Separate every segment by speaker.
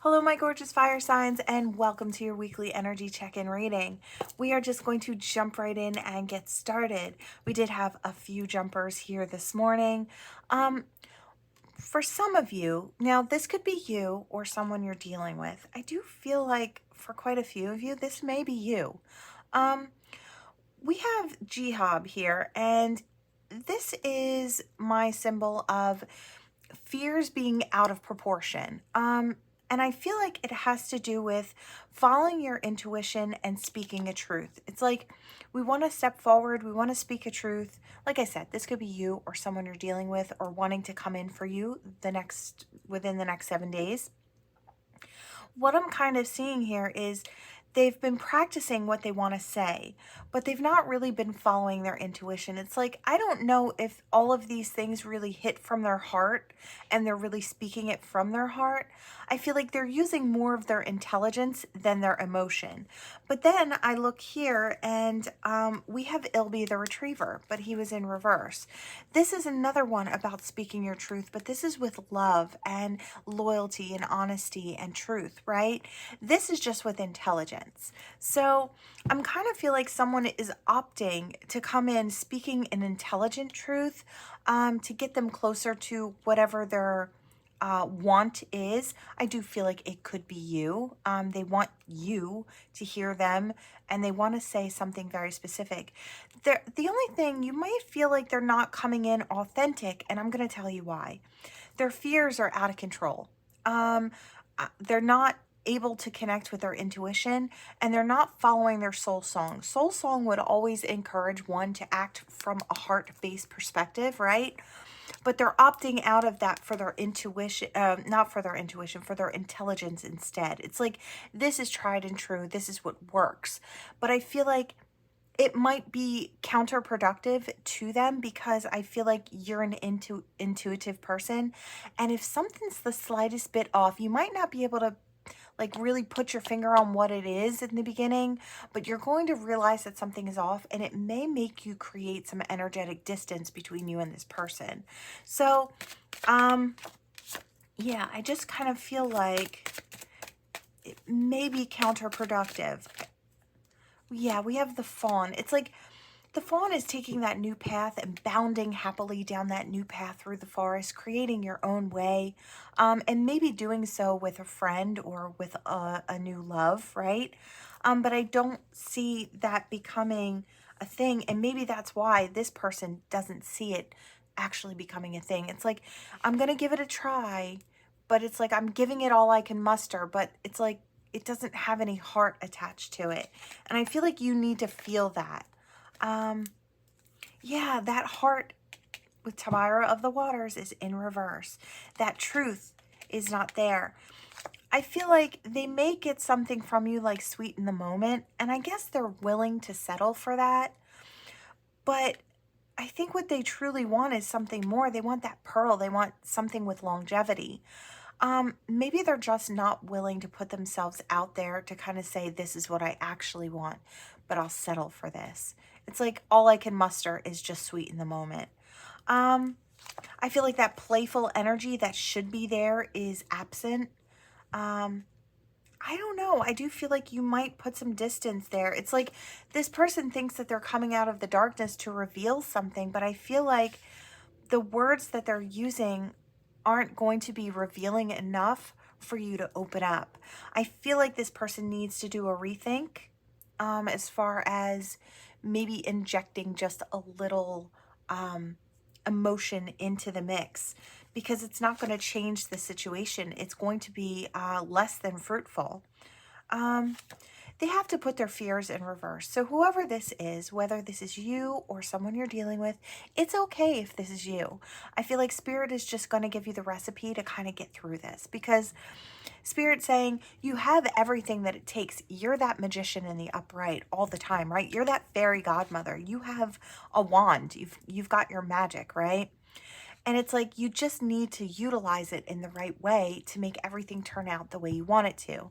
Speaker 1: Hello, my gorgeous fire signs, and welcome to your weekly energy check-in reading. We are just going to jump right in and get started. We did have a few jumpers here this morning. For some of you, now this could be you or someone you're dealing with. I do feel like for quite a few of you, this may be you. We have Jihad here, and this is my symbol of fears being out of proportion. And I feel like it has to do with following your intuition and speaking a truth. It's like we want to step forward, we want to speak a truth. Like I said, this could be you or someone you're dealing with or wanting to come in for you within the next 7 days. What I'm kind of seeing here is they've been practicing what they want to say, but they've not really been following their intuition. It's like, I don't know if all of these things really hit from their heart and they're really speaking it from their heart. I feel like they're using more of their intelligence than their emotion. But then I look here and we have Ilby the retriever, but he was in reverse. This is another one about speaking your truth, but this is with love and loyalty and honesty and truth, right? This is just with intelligence. So I'm kind of feel like someone is opting to come in speaking an intelligent truth to get them closer to whatever their want is. I do feel like it could be you. They want you to hear them and they want to say something very specific. The only thing, you might feel like they're not coming in authentic, and I'm going to tell you why. Their fears are out of control. They're not able to connect with their intuition, and they're not following their soul song. Soul song would always encourage one to act from a heart-based perspective, right? But they're opting out of that for their intuition, not for their intuition, for their intelligence instead. It's like, this is tried and true. This is what works. But I feel like it might be counterproductive to them because I feel like you're an intuitive person. And if something's the slightest bit off, you might not be able to like really put your finger on what it is in the beginning, but you're going to realize that something is off, and it may make you create some energetic distance between you and this person. So, yeah, I just kind of feel like it may be counterproductive. Yeah, we have the fawn. It's like the fawn is taking that new path and bounding happily down that new path through the forest, creating your own way, and maybe doing so with a friend or with a new love, right? But I don't see that becoming a thing, and maybe that's why this person doesn't see it actually becoming a thing. It's like, I'm going to give it a try, but it's like I'm giving it all I can muster, but it's like it doesn't have any heart attached to it. And I feel like you need to feel that. Yeah, that heart with Tamara of the Waters is in reverse. That truth is not there. I feel like they may get something from you like sweet in the moment, and I guess they're willing to settle for that. But I think what they truly want is something more. They want that pearl. They want something with longevity. Maybe they're just not willing to put themselves out there to kind of say, this is what I actually want, but I'll settle for this. It's like all I can muster is just sweet in the moment. I feel like that playful energy that should be there is absent. I don't know. I do feel like you might put some distance there. It's like this person thinks that they're coming out of the darkness to reveal something, but I feel like the words that they're using aren't going to be revealing enough for you to open up. I feel like this person needs to do a rethink as far as maybe injecting just a little emotion into the mix, because it's not going to change the situation. It's going to be less than fruitful. They have to put their fears in reverse. So whoever this is, whether this is you or someone you're dealing with, it's okay if this is you. I feel like Spirit is just going to give you the recipe to kind of get through this, because Spirit's saying you have everything that it takes. You're that magician in the upright all the time, right? You're that fairy godmother. You have a wand. You've got your magic, right? And it's like you just need to utilize it in the right way to make everything turn out the way you want it to.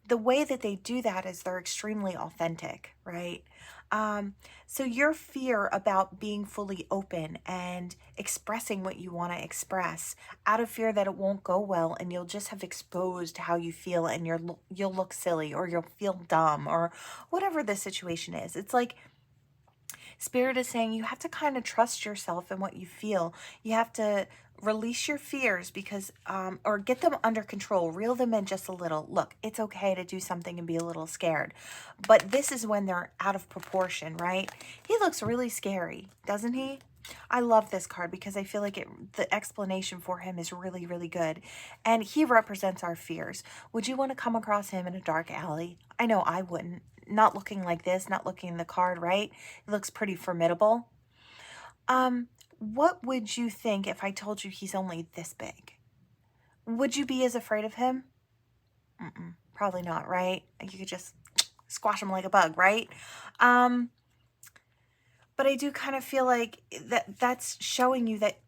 Speaker 1: the way that they do that is they're extremely authentic, right? So your fear about being fully open and expressing what you want to express, out of fear that it won't go well and you'll just have exposed how you feel, and you'll look silly, or you'll feel dumb, or whatever the situation is. It's like Spirit is saying you have to kind of trust yourself and what you feel. You have to release your fears, because or get them under control, reel them in just a little. Look, it's okay to do something and be a little scared, but this is when they're out of proportion, right? He looks really scary, doesn't he? I love this card because I feel like the explanation for him is really, really good. And he represents our fears. Would you want to come across him in a dark alley? I know I wouldn't. Not looking like this, not looking in the card, right? It looks pretty formidable. What would you think if I told you he's only this big? Would you be as afraid of him? Probably not, right? You could just squash him like a bug, right? But I do kind of feel like that's showing you that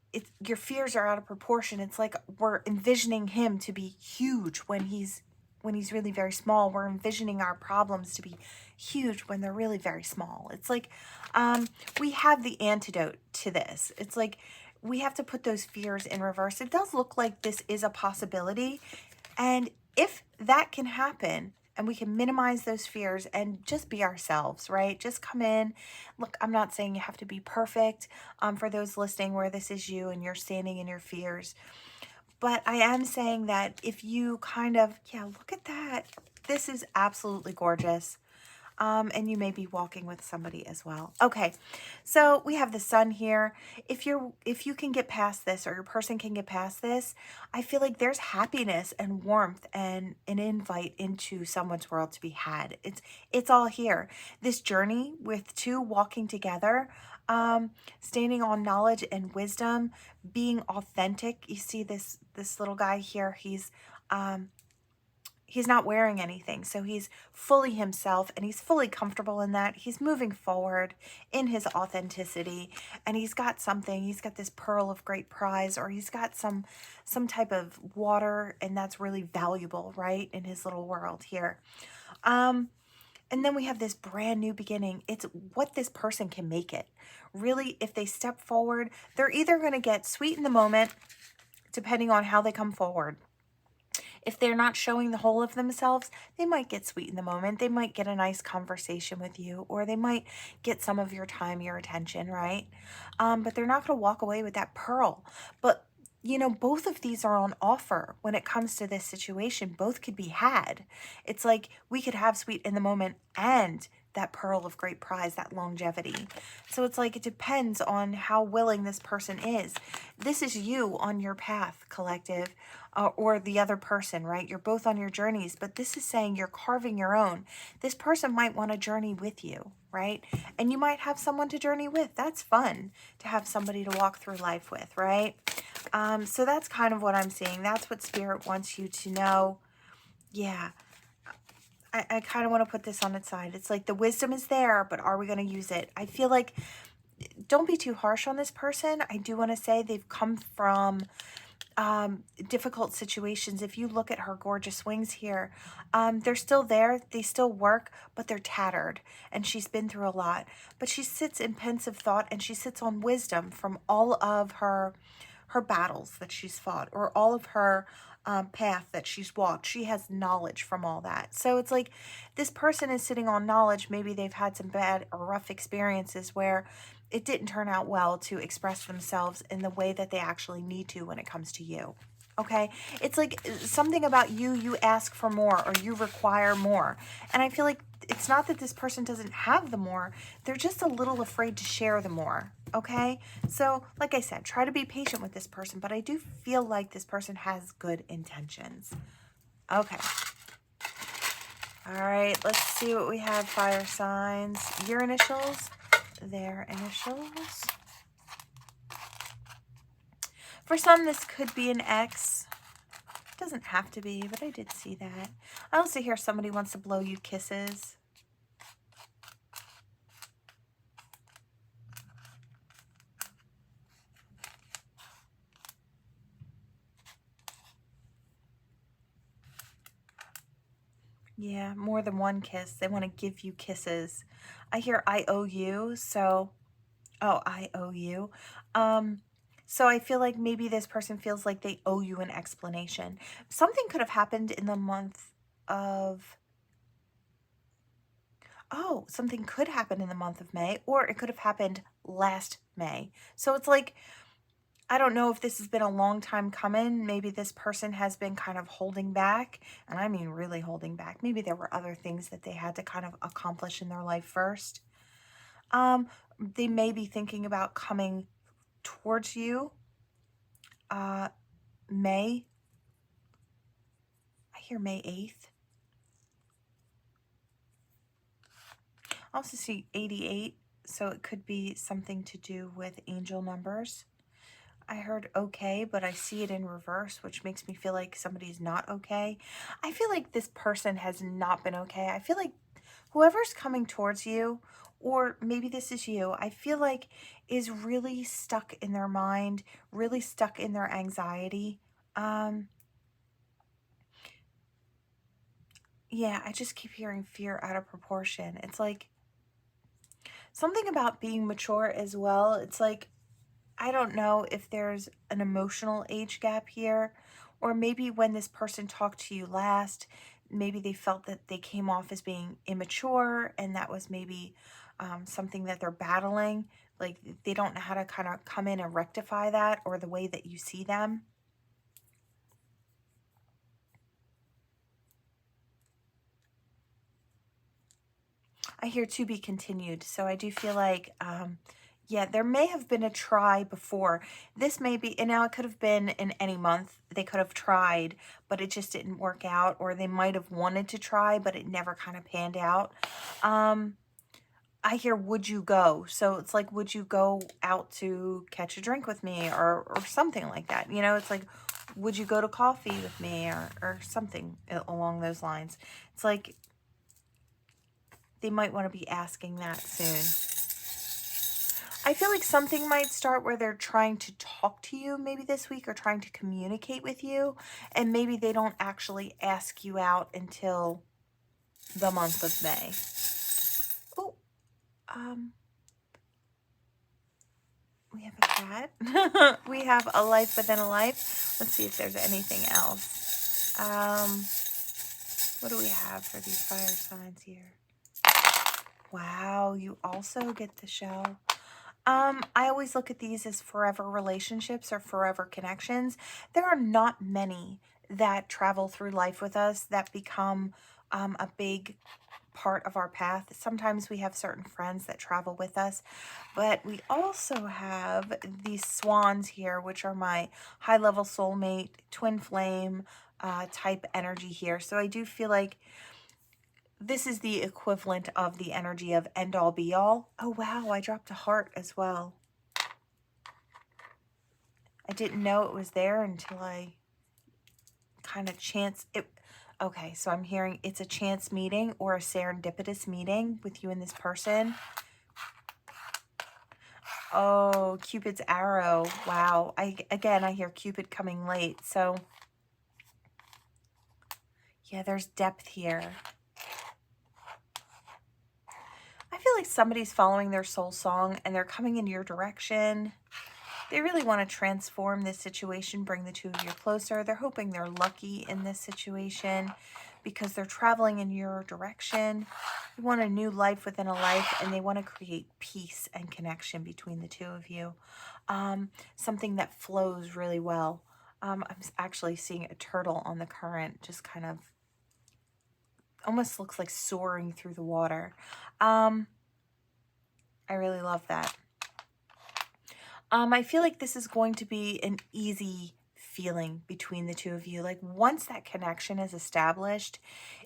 Speaker 1: your fears are out of proportion. It's like we're envisioning him to be huge when he's really very small. We're envisioning our problems to be huge when they're really very small. It's like we have the antidote to this. It's like we have to put those fears in reverse. It does look like this is a possibility. And if that can happen, and we can minimize those fears and just be ourselves, right? Just come in. Look, I'm not saying you have to be perfect for those listening where this is you and you're standing in your fears. But I am saying that if you kind of, yeah, look at that. This is absolutely gorgeous. And you may be walking with somebody as well. Okay, so we have the sun here. If you can get past this, or your person can get past this, I feel like there's happiness and warmth and an invite into someone's world to be had. It's all here. This journey with two walking together, standing on knowledge and wisdom, being authentic. You see this little guy here. He's not wearing anything, so he's fully himself, and he's fully comfortable in that. He's moving forward in his authenticity, and he's got this pearl of great prize, or he's got some type of water, and that's really valuable, right, in his little world here. And then we have this brand new beginning. It's what this person can make it. Really, if they step forward, they're either going to get sweet in the moment, depending on how they come forward. If they're not showing the whole of themselves, they might get sweet in the moment. They might get a nice conversation with you, or they might get some of your time, your attention, right? But they're not going to walk away with that pearl. But, both of these are on offer when it comes to this situation. Both could be had. It's like we could have sweet in the moment and that pearl of great prize, that longevity. So it's like it depends on how willing this person is. This is you on your path, collective, or the other person, right? You're both on your journeys, but this is saying you're carving your own. This person might want to journey with you, right? And you might have someone to journey with. That's fun to have somebody to walk through life with, right? So that's kind of what I'm seeing. That's what Spirit wants you to know. Yeah. I kind of want to put this on its side. It's like the wisdom is there, but are we going to use it? I feel like, don't be too harsh on this person. I do want to say they've come from difficult situations. If you look at her gorgeous wings here, they're still there. They still work, but they're tattered, and she's been through a lot. But she sits in pensive thought, and she sits on wisdom from all of her battles that she's fought, or all of her path that she's walked. She has knowledge from all that. So it's like this person is sitting on knowledge. Maybe they've had some bad or rough experiences where it didn't turn out well to express themselves in the way that they actually need to when it comes to you. Okay? It's like something about you ask for more, or you require more. And I feel like it's not that this person doesn't have the more. They're just a little afraid to share the more. Okay? So, like I said, try to be patient with this person, but I do feel like this person has good intentions. Okay. All right, let's see what we have, fire signs. Your initials, their initials. For some, this could be an X. Doesn't have to be, but I did see that. I also hear somebody wants to blow you kisses. Yeah, more than one kiss. They want to give you kisses. I hear I owe you, so oh, I owe you. Um, so I feel like maybe this person feels like they owe you an explanation. Something could have happened in the month of, oh, something could happen in the month of May, or it could have happened last May. So it's like, I don't know if this has been a long time coming. Maybe this person has been kind of holding back, and I mean really holding back. Maybe there were other things that they had to kind of accomplish in their life first. Um, they may be thinking about coming towards you. May, I hear May 8th. I also see 88, so it could be something to do with angel numbers. I heard okay, but I see it in reverse, which makes me feel like somebody's not okay. I feel like this person has not been okay. I feel like whoever's coming towards you, or maybe this is you, I feel like is really stuck in their mind, really stuck in their anxiety. Um, yeah, I just keep hearing fear out of proportion. It's like something about being mature as well. It's like, I don't know if there's an emotional age gap here, or maybe when this person talked to you last, maybe they felt that they came off as being immature, and that was maybe something that they're battling. Like they don't know how to kind of come in and rectify that, or the way that you see them. I hear to be continued. So I do feel like, yeah, there may have been a try before. This may be, and now it could have been in any month. They could have tried, but it just didn't work out. Or they might have wanted to try, but it never kind of panned out. I hear, would you go? So it's like, would you go out to catch a drink with me, or something like that? You know, it's like, would you go to coffee with me, or something along those lines? It's like, they might want to be asking that soon. I feel like something might start where they're trying to talk to you maybe this week, or trying to communicate with you, and maybe they don't actually ask you out until the month of May. Oh, we have a cat. We have a life within a life. Let's see if there's anything else. What do we have for these fire signs here? Wow, you also get the show. I always look at these as forever relationships or forever connections. There are not many that travel through life with us that become a big part of our path. Sometimes we have certain friends that travel with us, but we also have these swans here, which are my high-level soulmate, twin flame type energy here. So I do feel like this is the equivalent of the energy of end all be all. Oh, wow, I dropped a heart as well. I didn't know it was there until I kind of chance it. Okay, so I'm hearing it's a chance meeting or a serendipitous meeting with you and this person. Oh, Cupid's arrow. Wow. I hear Cupid coming late. So yeah, there's depth here. I feel like somebody's following their soul song and they're coming in your direction. They really want to transform this situation, bring the two of you closer. They're hoping they're lucky in this situation because they're traveling in your direction. They want a new life within a life, and they want to create peace and connection between the two of you. Something that flows really well. I'm actually seeing a turtle on the current, just kind of almost looks like soaring through the water. I really love that. I feel like this is going to be an easy feeling between the two of you. Like once that connection is established,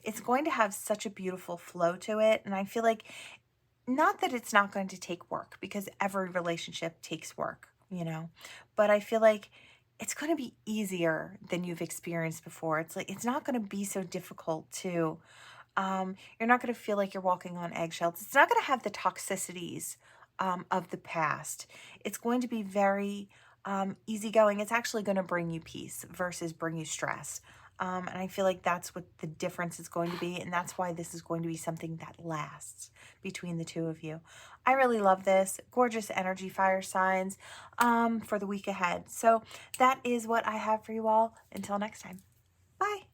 Speaker 1: it's going to have such a beautiful flow to it. And I feel like, not that it's not going to take work, because every relationship takes work, you know, but I feel like it's going to be easier than you've experienced before. It's like, it's not going to be so difficult to, you're not going to feel like you're walking on eggshells. It's not going to have the toxicities of the past. It's going to be very easygoing. It's actually going to bring you peace versus bring you stress. And I feel like that's what the difference is going to be. And that's why this is going to be something that lasts between the two of you. I really love this. Gorgeous energy, fire signs, for the week ahead. So that is what I have for you all. Until next time. Bye.